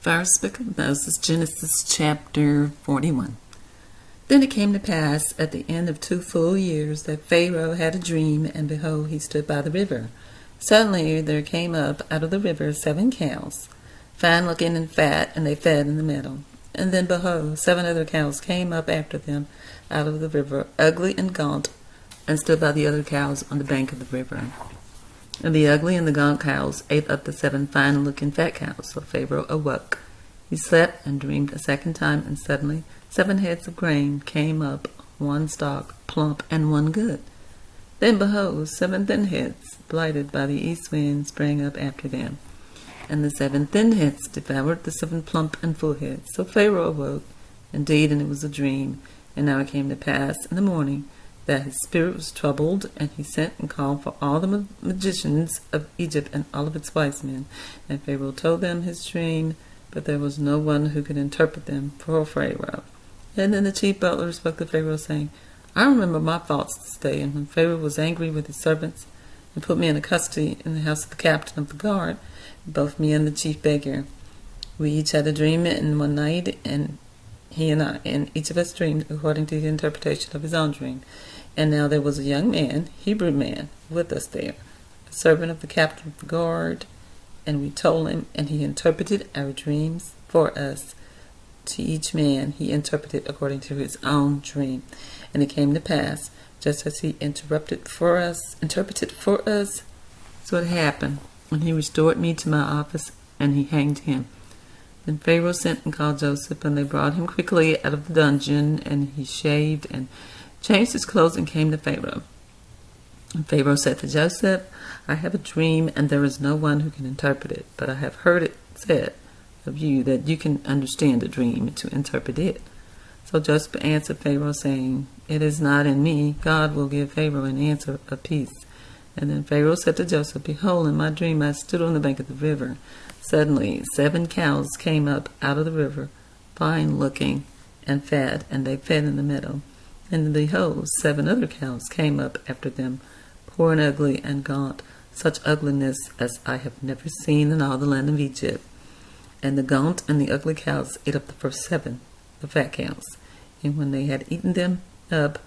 First book of Moses, Genesis chapter 41. Then it came to pass at the end of 2 full years that Pharaoh had a dream, and behold, he stood by the river. Suddenly there came up out of the river 7 cows, fine looking and fat, and they fed in the middle. And then behold, 7 other cows came up after them out of the river, ugly and gaunt, and stood by the other cows on the bank of the river. And the ugly and the gaunt cows ate up the 7 fine-looking fat cows. So Pharaoh awoke. He slept and dreamed a second time, and suddenly 7 heads of grain came up, 1 stalk, plump, and 1 good. Then behold, 7 thin heads, blighted by the east wind, sprang up after them. And the 7 thin heads devoured the 7 plump and full heads. So Pharaoh awoke, indeed, and it was a dream. And now it came to pass in the morning that his spirit was troubled, and he sent and called for all the magicians of Egypt and all of its wise men. And Pharaoh told them his dream, but there was no one who could interpret them for Pharaoh. And then the chief butler spoke to Pharaoh, saying, I remember my thoughts this day, and when Pharaoh was angry with his servants, and put me in custody in the house of the captain of the guard, both me and the chief beggar. We each had a dream in one night, and he and I, and each of us dreamed according to the interpretation of his own dream. And now there was a young man, Hebrew man, with us there, a servant of the captain of the guard, and we told him, and he interpreted our dreams for us. To each man he interpreted according to his own dream. And it came to pass, just as he interpreted for us, so it happened, when he restored me to my office, and he hanged him. Then Pharaoh sent and called Joseph, and they brought him quickly out of the dungeon, and he shaved and changed his clothes and came to Pharaoh. And Pharaoh said to Joseph, I have a dream, and there is no one who can interpret it, but I have heard it said of you that you can understand a dream to interpret it. So Joseph answered Pharaoh, saying, It is not in me. God will give Pharaoh an answer of peace. And then Pharaoh said to Joseph, Behold, in my dream I stood on the bank of the river. Suddenly 7 cows came up out of the river, fine looking and fat, and they fed in the meadow. And behold, 7 other cows came up after them, poor and ugly and gaunt, such ugliness as I have never seen in all the land of Egypt. And the gaunt and the ugly cows ate up the first 7, the fat cows. And when they had eaten them up,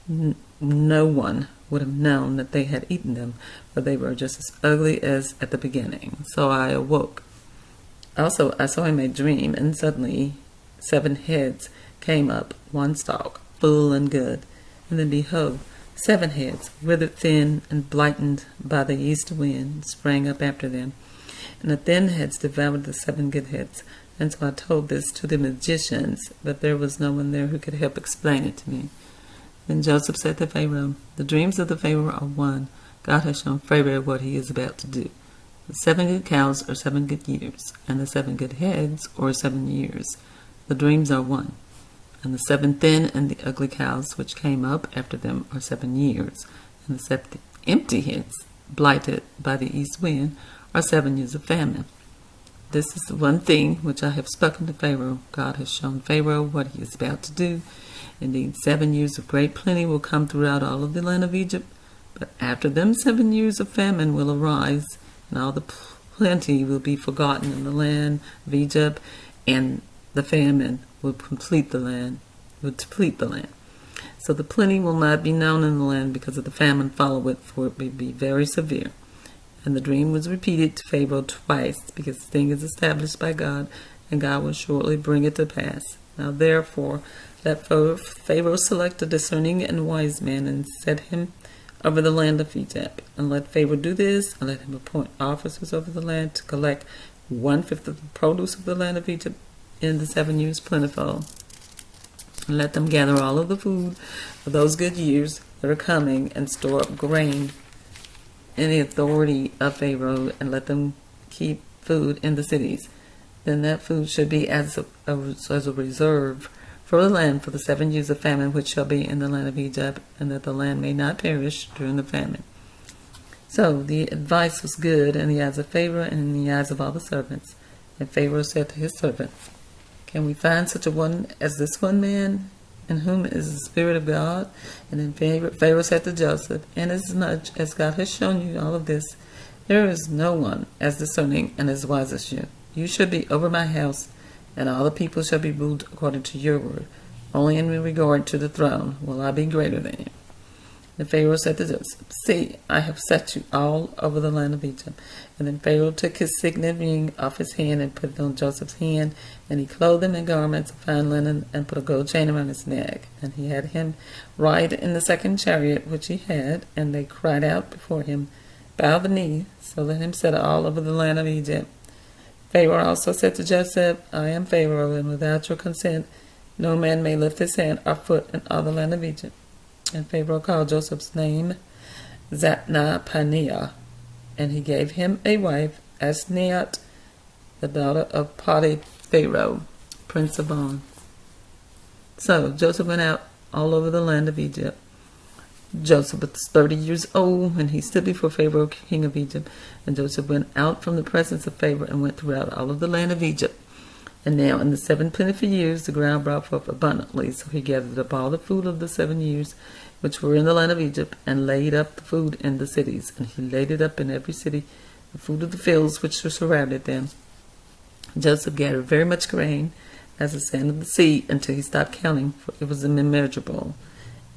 no one would have known that they had eaten them, for they were just as ugly as at the beginning. So I awoke. Also I saw in my dream, and suddenly 7 heads came up, 1 stalk, full and good. And then behold, 7 heads, withered thin and blighted by the east wind, sprang up after them. And the thin heads devoured the 7 good heads. And so I told this to the magicians, but there was no one there who could help explain it to me. Then Joseph said to Pharaoh, The dreams of the Pharaoh are one. God has shown Pharaoh what he is about to do. The 7 good cows are 7 good years, and the 7 good heads are 7 years. The dreams are one. And the 7 thin and the ugly cows which came up after them are 7 years. And the 7 empty heads, blighted by the east wind, are 7 years of famine. This is the one thing which I have spoken to Pharaoh. God has shown Pharaoh what he is about to do. Indeed, 7 years of great plenty will come throughout all of the land of Egypt. But after them 7 years of famine will arise, and all the plenty will be forgotten in the land of Egypt, and the famine will deplete the land. So the plenty will not be known in the land because of the famine follow it, for it will be very severe. And the dream was repeated to Pharaoh twice, because the thing is established by God, and God will shortly bring it to pass. Now therefore, let Pharaoh select a discerning and wise man, and set him over the land of Egypt. And let Pharaoh do this, and let him appoint officers over the land to collect 1/5 of the produce of the land of Egypt in the 7 years plentiful. And let them gather all of the food for those good years that are coming, and store up grain in the authority of Pharaoh, and let them keep food in the cities. Then that food should be as a reserve for the land for the 7 years of famine which shall be in the land of Egypt, and that the land may not perish during the famine. So the advice was good in the eyes of Pharaoh and in the eyes of all the servants. And Pharaoh said to his servants, Can we find such a one as this one man, in whom is the Spirit of God? And then Pharaoh said to Joseph, Inasmuch as God has shown you all of this, there is no one as discerning and as wise as you. You shall be over my house, and all the people shall be ruled according to your word. Only in regard to the throne will I be greater than you. And Pharaoh said to Joseph, See, I have set you all over the land of Egypt. And then Pharaoh took his signet ring off his hand and put it on Joseph's hand, and he clothed him in garments of fine linen and put a gold chain around his neck. And he had him ride in the second chariot which he had, and they cried out before him, Bow the knee. So let him set all over the land of Egypt. Pharaoh also said to Joseph, I am Pharaoh, and without your consent no man may lift his hand or foot in all the land of Egypt. And Pharaoh called Joseph's name Zatnapaneah, and he gave him a wife, Asneat, the daughter of Pharaoh, prince of On. So Joseph went out all over the land of Egypt. Joseph was 30 years old when he stood before Pharaoh, king of Egypt. And Joseph went out from the presence of Pharaoh and went throughout all of the land of Egypt. And now in the 7 plentiful years the ground brought forth abundantly. So he gathered up all the food of the 7 years which were in the land of Egypt, and laid up the food in the cities. And he laid it up in every city, the food of the fields which surrounded them. Joseph gathered very much grain, as the sand of the sea, until he stopped counting, for it was immeasurable.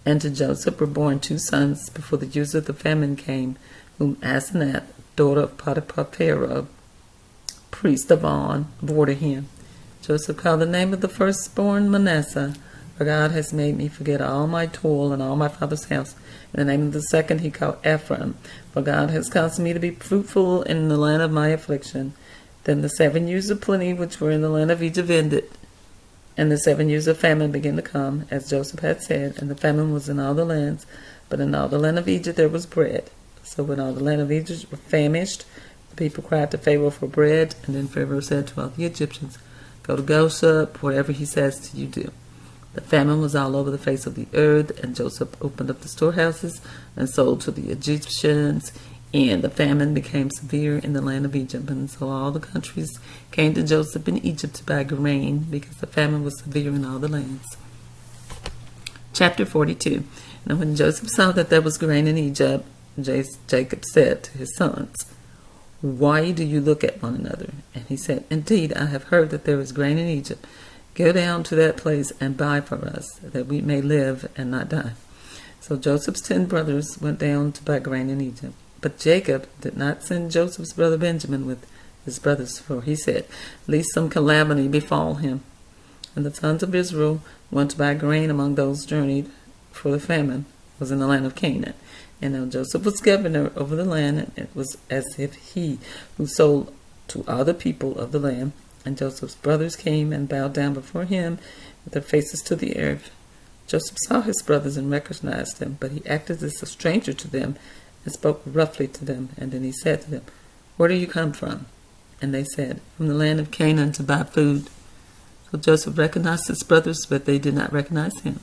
And to Joseph were born 2 sons before the years of the famine came, whom Asenath, daughter of Pharaoh, priest of On, bore to him. Joseph called the name of the firstborn Manasseh, for God has made me forget all my toil and all my father's house. And the name of the second he called Ephraim, for God has caused me to be fruitful in the land of my affliction. Then the 7 years of plenty which were in the land of Egypt ended, and the 7 years of famine began to come, as Joseph had said, and the famine was in all the lands, but in all the land of Egypt there was bread. So when all the land of Egypt were famished, the people cried to Pharaoh for bread, and then Pharaoh said to all the Egyptians, Go to Goshen, whatever he says to you do. The famine was all over the face of the earth, and Joseph opened up the storehouses and sold to the Egyptians, and the famine became severe in the land of Egypt. And so all the countries came to Joseph in Egypt to buy grain, because the famine was severe in all the lands. Chapter 42. Now when Joseph saw that there was grain in Egypt, Jacob said to his sons, Why do you look at one another? And he said, Indeed, I have heard that there is grain in Egypt. Go down to that place and buy for us, that we may live and not die. So Joseph's 10 brothers went down to buy grain in Egypt. But Jacob did not send Joseph's brother Benjamin with his brothers, for he said, Lest some calamity befall him. And the sons of Israel went to buy grain among those journeyed, for the famine was in the land of Canaan. And now Joseph was governor over the land, and it was as if he who sold to all the people of the land. And Joseph's brothers came and bowed down before him with their faces to the earth. Joseph saw his brothers and recognized them, but he acted as a stranger to them and spoke roughly to them. And then he said to them, Where do you come from? And they said, From the land of Canaan to buy food. So Joseph recognized his brothers, but they did not recognize him.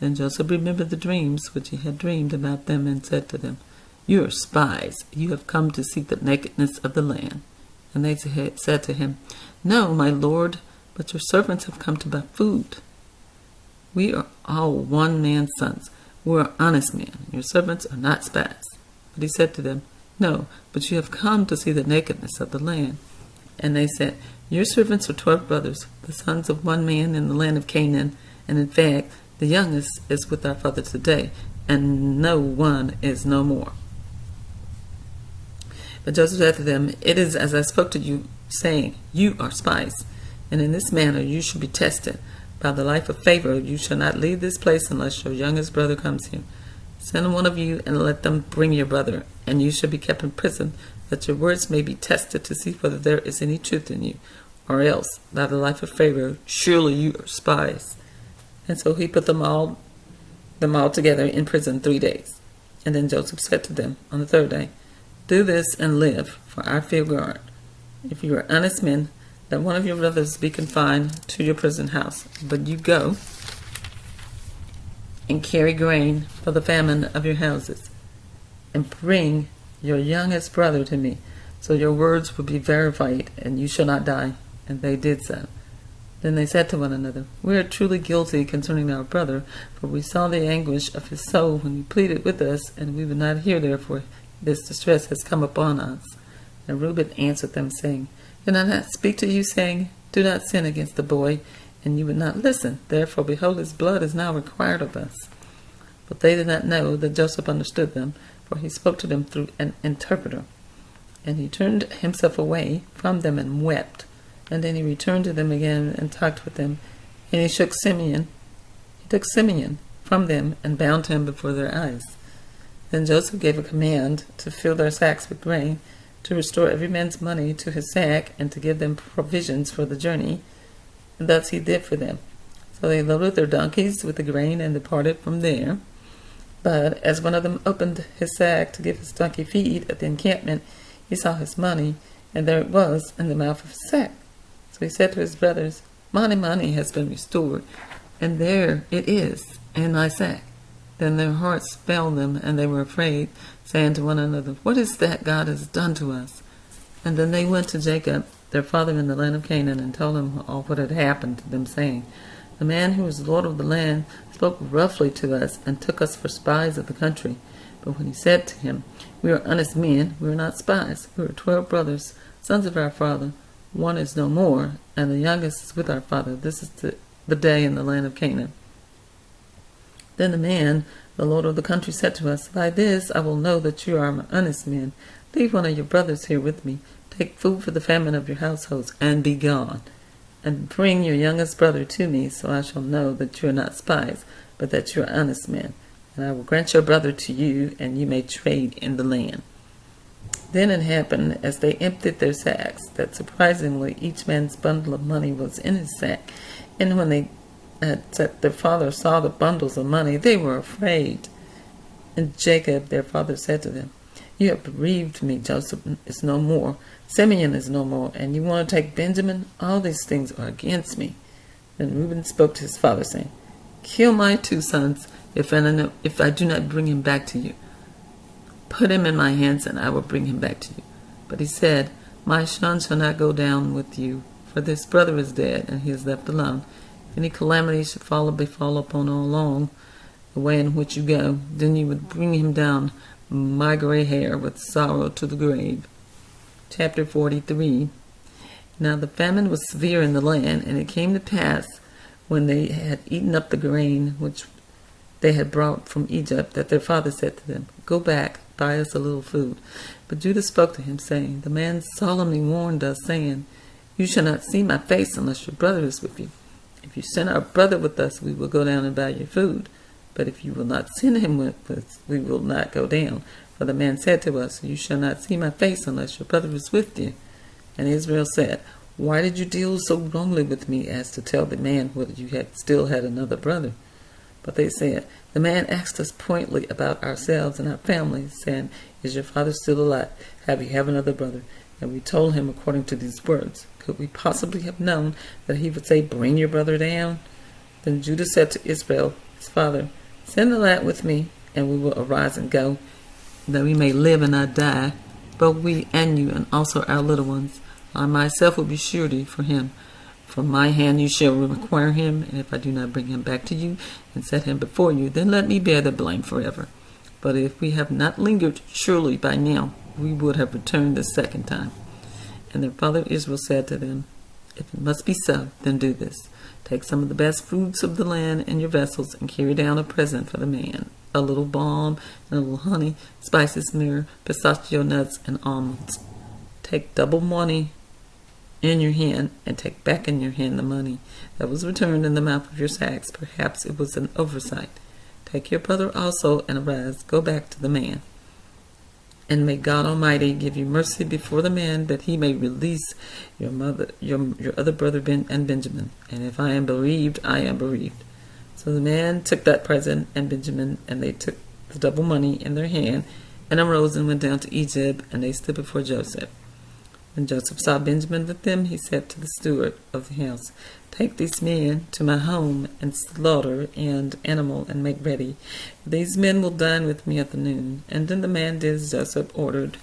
Then Joseph remembered the dreams which he had dreamed about them, and said to them, You are spies. You have come to see the nakedness of the land. And they said to him, No, my lord, but your servants have come to buy food. We are all one man's sons. We are honest men. Your servants are not spies. But he said to them, No, but you have come to see the nakedness of the land. And they said, Your servants are 12 brothers, the sons of one man in the land of Canaan, and in fact, the youngest is with our father today, and no one is no more. But Joseph said to them, It is as I spoke to you, saying, You are spies, and in this manner you shall be tested. By the life of Pharaoh you shall not leave this place unless your youngest brother comes here. Send one of you and let them bring your brother, and you shall be kept in prison, that your words may be tested to see whether there is any truth in you, or else, by the life of Pharaoh, surely you are spies. And so he put them all together in prison 3 days. And then Joseph said to them on the 3rd day, Do this and live, for I fear God. If you are honest men, let one of your brothers be confined to your prison house, but you go and carry grain for the famine of your houses, and bring your youngest brother to me, so your words will be verified, and you shall not die. And they did so. Then they said to one another, We are truly guilty concerning our brother, for we saw the anguish of his soul when he pleaded with us, and we would not hear, therefore this distress has come upon us. And Reuben answered them, saying, Did I not speak to you, saying, do not sin against the boy? And you would not listen. Therefore, behold, his blood is now required of us. But they did not know that Joseph understood them, for he spoke to them through an interpreter. And he turned himself away from them and wept. And then he returned to them again and talked with them. And he took Simeon from them and bound him before their eyes. Then Joseph gave a command to fill their sacks with grain, to restore every man's money to his sack, and to give them provisions for the journey. And thus he did for them. So they loaded their donkeys with the grain and departed from there. But as one of them opened his sack to give his donkey feed at the encampment, he saw his money, and there it was in the mouth of his sack. So he said to his brothers, money has been restored, and there it is in thy sack. Then their hearts failed them, and they were afraid, saying to one another, what is that God has done to us? And then they went to Jacob, their father, in the land of Canaan, and told him all what had happened to them, saying, the man who is Lord of the land spoke roughly to us, and took us for spies of the country. But when he said to him, we are honest men, we are not spies. We are 12 brothers, sons of our father. One is no more, and the youngest is with our father. This is the day in the land of Canaan. Then the man, the Lord of the country, said to us, by this I will know that you are honest men. Leave one of your brothers here with me. Take food for the famine of your households, and be gone. And bring your youngest brother to me, so I shall know that you are not spies, but that you are honest men. And I will grant your brother to you, and you may trade in the land. Then it happened, as they emptied their sacks, that surprisingly each man's bundle of money was in his sack. And when their father saw the bundles of money, they were afraid. And Jacob, their father, said to them, you have bereaved me. Joseph is no more, Simeon is no more, and you want to take Benjamin? All these things are against me. Then Reuben spoke to his father, saying, kill my 2 sons, if I do not bring him back to you. Put him in my hands, and I will bring him back to you. But he said, my son shall not go down with you, for this brother is dead, and he is left alone. If any calamity should befall upon all along the way in which you go, then you would bring him down, my gray hair, with sorrow to the grave. Chapter 43. Now the famine was severe in the land, and it came to pass, when they had eaten up the grain which they had brought from Egypt, that their father said to them, go back, buy us a little food. But Judah spoke to him, saying, the man solemnly warned us, saying, you shall not see my face unless your brother is with you. If you send our brother with us, we will go down and buy your food. But if you will not send him with us, we will not go down. For the man said to us, you shall not see my face unless your brother is with you. And Israel said, why did you deal so wrongly with me as to tell the man whether you still had another brother? But they said, the man asked us pointedly about ourselves and our families, saying, is your father still alive? Have you another brother? And we told him according to these words. Could we possibly have known that he would say, bring your brother down? Then Judah said to Israel, his father, send the lad with me, and we will arise and go, that we may live and not die, both we and you, and also our little ones. I myself will be surety for him. From my hand you shall require him, and if I do not bring him back to you and set him before you, then let me bear the blame forever. But if we have not lingered, surely by now we would have returned the second time. And their father Israel said to them, if it must be so, then do this. Take some of the best fruits of the land in your vessels, and carry down a present for the man, a little balm, and a little honey, spices, myrrh, pistachio nuts, and almonds. Take double money in your hand, and take back in your hand the money that was returned in the mouth of your sacks. Perhaps it was an oversight. Take your brother also, and arise, go back to the man. And may God Almighty give you mercy before the man, that he may release your other brother and Benjamin. And if I am bereaved, I am bereaved. So the man took that present and Benjamin, and they took the double money in their hand, and arose and went down to Egypt, and they stood before Joseph. When Joseph saw Benjamin with them, he said to the steward of the house, take these men to my home, and slaughter an animal, and make ready. These men will dine with me at the noon. And then the man did as Joseph ordered,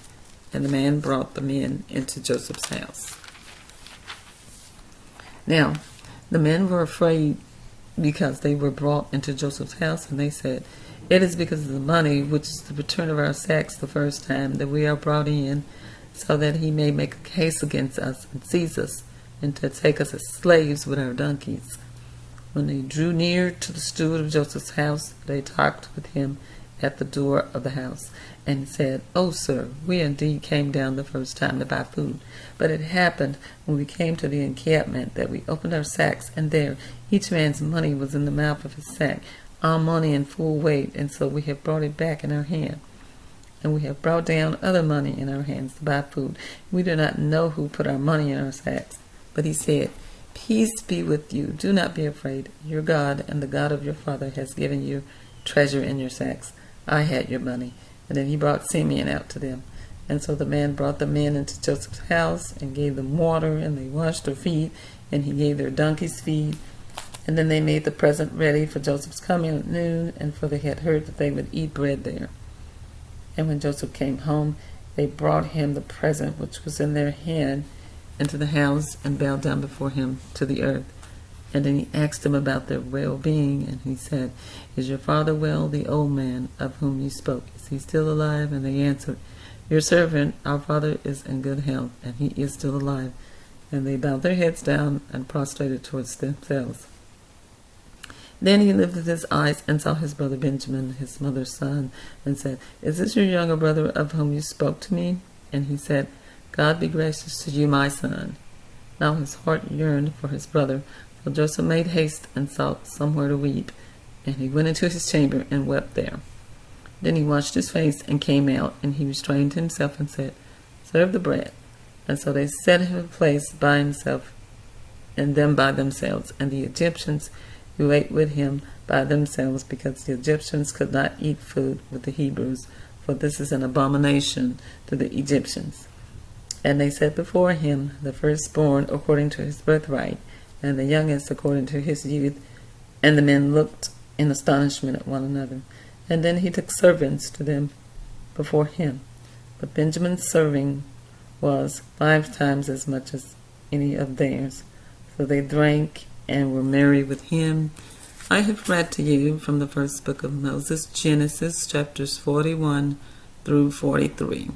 and the man brought the men into Joseph's house. Now, the men were afraid because they were brought into Joseph's house, and they said, it is because of the money, which is the return of our sacks the first time, that we are brought in. so that he may make a case against us and seize us, and to take us as slaves with our donkeys. When they drew near to the steward of Joseph's house, they talked with him at the door of the house, and said, "O sir, we indeed came down the first time to buy food. But it happened, when we came to the encampment, that we opened our sacks, and there each man's money was in the mouth of his sack, our money in full weight, and so we have brought it back in our hand. And we have brought down other money in our hands to buy food. We do not know who put our money in our sacks." But he said, "Peace be with you. Do not be afraid. Your God and the God of your father has given you treasure in your sacks. I had your money." And then he brought Simeon out to them. And so the man brought the men into Joseph's house and gave them water, and they washed their feet, and he gave their donkeys feed. And then they made the present ready for Joseph's coming at noon, and for they had heard that they would eat bread there. And when Joseph came home, they brought him the present which was in their hand into the house, and bowed down before him to the earth. And then he asked them about their well-being, and he said, "Is your father well, the old man of whom you spoke? Is he still alive?" And they answered, "Your servant, our father, is in good health, and he is still alive." And they bowed their heads down and prostrated towards themselves. Then he lifted his eyes and saw his brother Benjamin, his mother's son, and said, "Is this your younger brother of whom you spoke to me?" And he said, "God be gracious to you, my son." Now his heart yearned for his brother, so Joseph made haste and sought somewhere to weep, and he went into his chamber and wept there. Then he washed his face and came out, and he restrained himself and said, "Serve the bread." And so they set him a place by himself, and them by themselves, and the Egyptians who ate with him by themselves, because the Egyptians could not eat food with the Hebrews, for this is an abomination to the Egyptians. And they set before him the firstborn according to his birthright, and the youngest according to his youth. And the men looked in astonishment at one another. And then he took servants to them before him. But Benjamin's serving was 5 times as much as any of theirs. So they drank and were merry with him. I have read to you from the first book of Moses, Genesis, chapters 41 through 43.